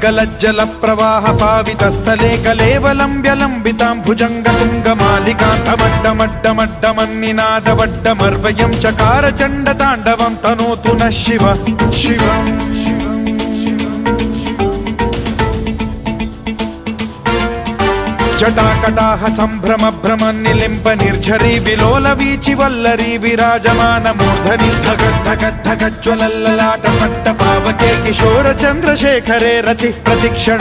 गलज्जल प्रवाह पावितस्थले कलेवलम्ब्यलम्बितां भुजङ्गतुङ्गमालिकान्तमड्डमड्डमड्डमन्निनादवड्डमर्वयं चकार चण्डताण्डवं तनोतु नः शिव शिवम् जटाकटाह सम्भ्रम भ्रम निलिम्ब निर्झरी विलोल वीचि वल्लरी विराजमान मूर्धनि धगद्धगद्धगज्ज्वलल्ललाट पट्ट पावके किशोर चन्द्रशेखरे रति प्रतिक्षण